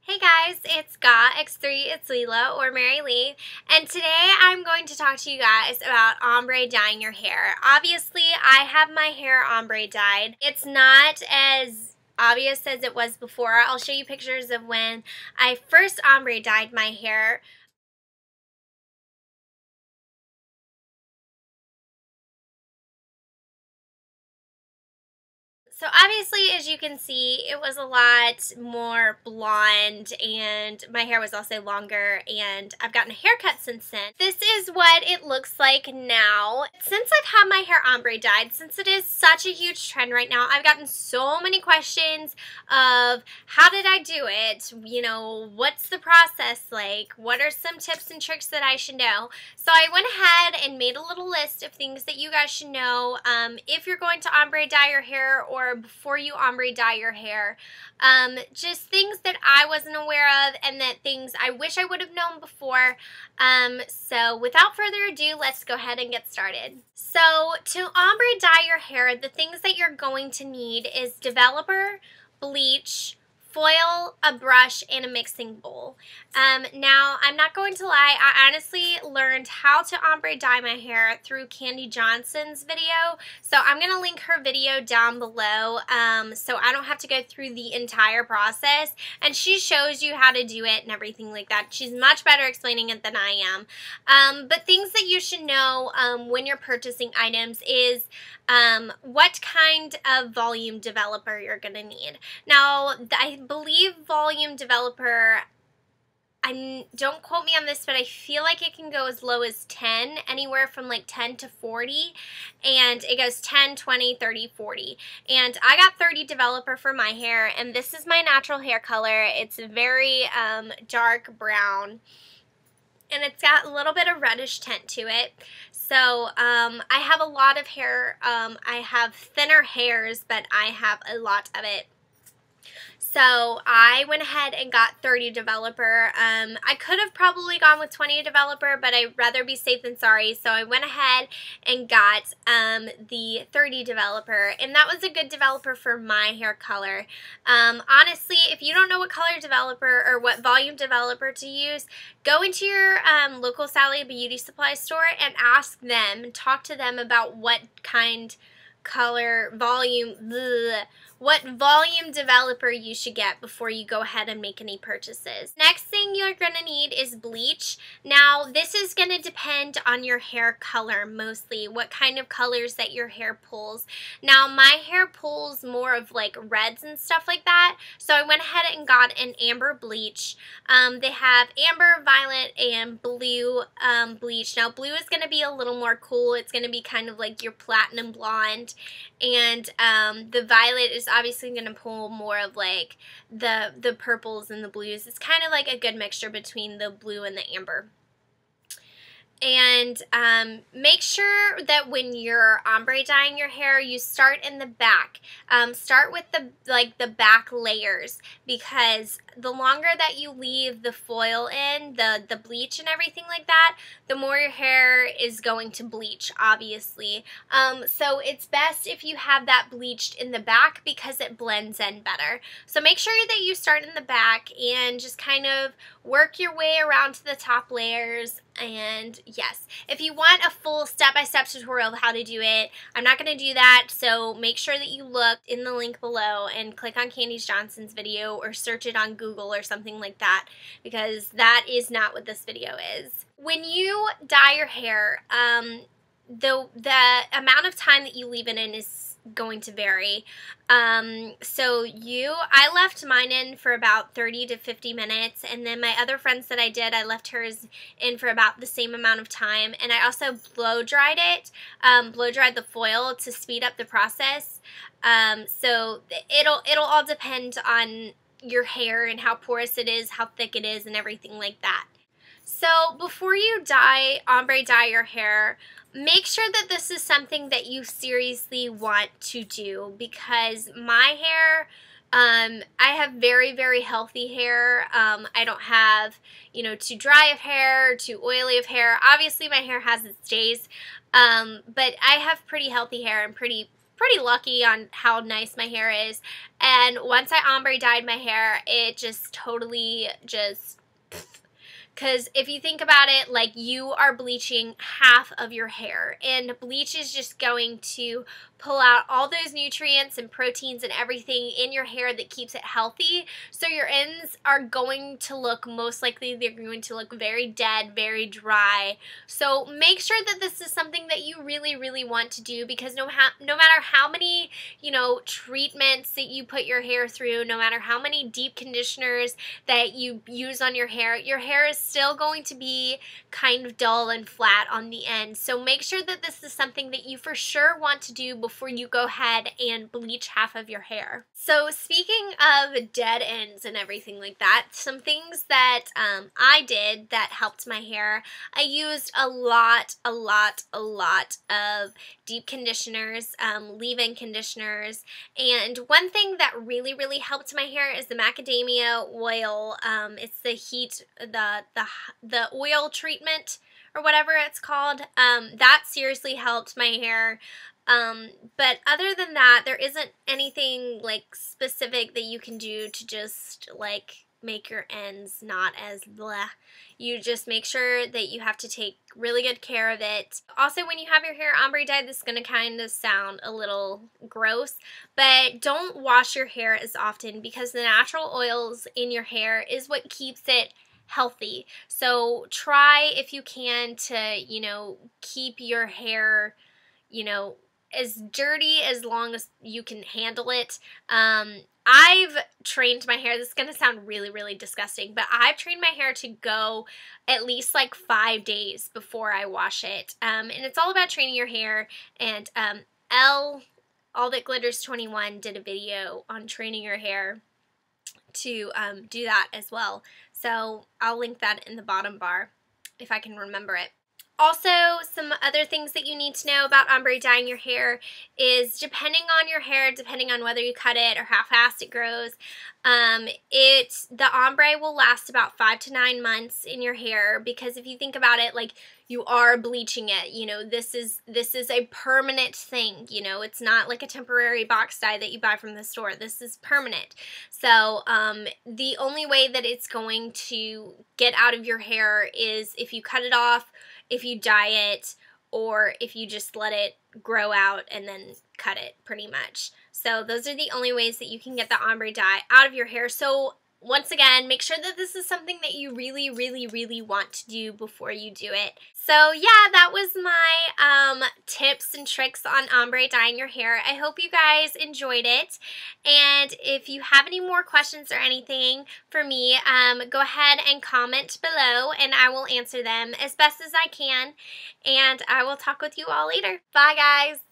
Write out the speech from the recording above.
Hey guys, it's X3, it's Leela or Mary Lee, and today I'm going to talk to you guys about ombre dyeing your hair. Obviously, I have my hair ombre dyed. It's not as obvious as it was before. I'll show you pictures of when I first ombre dyed my hair. So obviously, as you can see, it was a lot more blonde and my hair was also longer, and I've gotten a haircut since then. This is what it looks like now. Since I've had my hair ombre dyed, since it is such a huge trend right now, I've gotten so many questions of how did I do it? You know, what's the process like? What are some tips and tricks that I should know? So I went ahead and made a little list of things that you guys should know if you're going to ombre dye your hair or before you ombre dye your hair. Just things that I wasn't aware of and that things I wish I would have known before. So without further ado, let's go ahead and get started. So to ombre dye your hair, the things that you're going to need is developer, bleach, foil, a brush, and a mixing bowl. Now, I'm not going to lie, I honestly learned how to ombre dye my hair through Candy Johnson's video, so I'm going to link her video down below so I don't have to go through the entire process, and she shows you how to do it and everything like that. She's much better explaining it than I am. But things that you should know when you're purchasing items is what kind of volume developer you're going to need. Now, I believe volume developer, don't quote me on this, but I feel like it can go as low as 10, anywhere from like 10 to 40, and it goes 10, 20, 30, 40. And I got 30 developer for my hair, and this is my natural hair color. It's very dark brown, and it's got a little bit of reddish tint to it. So I have a lot of hair. I have thinner hairs, but I have a lot of it. So I went ahead and got 30 developer. I could have probably gone with 20 developer, but I'd rather be safe than sorry. So I went ahead and got the 30 developer, and that was a good developer for my hair color. Honestly, if you don't know what color developer or what volume developer to use, go into your local Sally Beauty Supply store and ask them, talk to them about what kind, color, volume, what volume developer you should get before you go ahead and make any purchases. Next thing you're going to need is bleach. Now, this is going to depend on your hair color mostly, what kind of colors that your hair pulls. Now, my hair pulls more of like reds and stuff like that, so I went ahead and got an amber bleach. They have amber, violet, and blue bleach. Now, blue is going to be a little more cool. It's going to be kind of like your platinum blonde, and the violet is obviously going to pull more of like the purples and the blues. It's kind of like a good mixture between the blue and the amber. And make sure that when you're ombre dyeing your hair, you start in the back. Start with the back layers, because the longer that you leave the foil in, the bleach and everything like that, the more your hair is going to bleach, obviously. So it's best if you have that bleached in the back because it blends in better. So make sure that you start in the back and just kind of work your way around to the top layers. And yes, if you want a full step-by-step tutorial of how to do it, I'm not going to do that, so make sure that you look in the link below and click on Candy Johnson's video or search it on Google or something like that, because that is not what this video is. When you dye your hair, the amount of time that you leave it in is going to vary. I left mine in for about 30 to 50 minutes, and then my other friends that I did, I left hers in for about the same amount of time, and I also blow dried it, blow dried the foil to speed up the process. So it'll all depend on your hair and how porous it is, how thick it is, and everything like that. So before you ombre dye your hair, make sure that this is something that you seriously want to do, because my hair, I have very, very healthy hair. I don't have, too dry of hair, too oily of hair. Obviously, my hair has its days, but I have pretty healthy hair and pretty pretty lucky on how nice my hair is. And once I ombre dyed my hair, it just totally just... Because if you think about it, like, you are bleaching half of your hair, and bleach is just going to pull out all those nutrients and proteins and everything in your hair that keeps it healthy. So your ends are going to look, most likely, they're going to look very dead, very dry. So make sure that this is something that you really, really want to do, because no matter how many, you know, treatments that you put your hair through, no matter how many deep conditioners that you use on your hair is still going to be kind of dull and flat on the end. So make sure that this is something that you for sure want to do before you go ahead and bleach half of your hair. So speaking of dead ends and everything like that, some things that I did that helped my hair, I used a lot of deep conditioners, leave-in conditioners, and one thing that really, really helped my hair is the macadamia oil. It's the heat, the oil treatment, or whatever it's called. That seriously helped my hair. But other than that, there isn't anything like specific that you can do to just like make your ends not as bleh. You just make sure that you have to take really good care of it. Also, when you have your hair ombre dyed, this is going to kind of sound a little gross, but don't wash your hair as often, because the natural oils in your hair is what keeps it healthy. So try, if you can, to, you know, keep your hair, you know, as dirty as long as you can handle it. I've trained my hair, this is going to sound really, really disgusting, but I've trained my hair to go at least like 5 days before I wash it. And it's all about training your hair, and All That Glitters 21 did a video on training your hair to do that as well. So I'll link that in the bottom bar if I can remember it. Also, some other things that you need to know about ombre dyeing your hair is, depending on your hair, depending on whether you cut it or how fast it grows, the ombre will last about 5 to 9 months in your hair, because if you think about it, like, you are bleaching it, you know, this is a permanent thing, you know, it's not like a temporary box dye that you buy from the store. This is permanent. So the only way that it's going to get out of your hair is if you cut it off, if you dye it, or if you just let it grow out and then cut it, pretty much. So those are the only ways that you can get the ombre dye out of your hair. So once again, make sure that this is something that you really, really, really want to do before you do it. So yeah, that was my tips and tricks on ombre dyeing your hair. I hope you guys enjoyed it. And if you have any more questions or anything for me, go ahead and comment below, and I will answer them as best as I can. And I will talk with you all later. Bye, guys.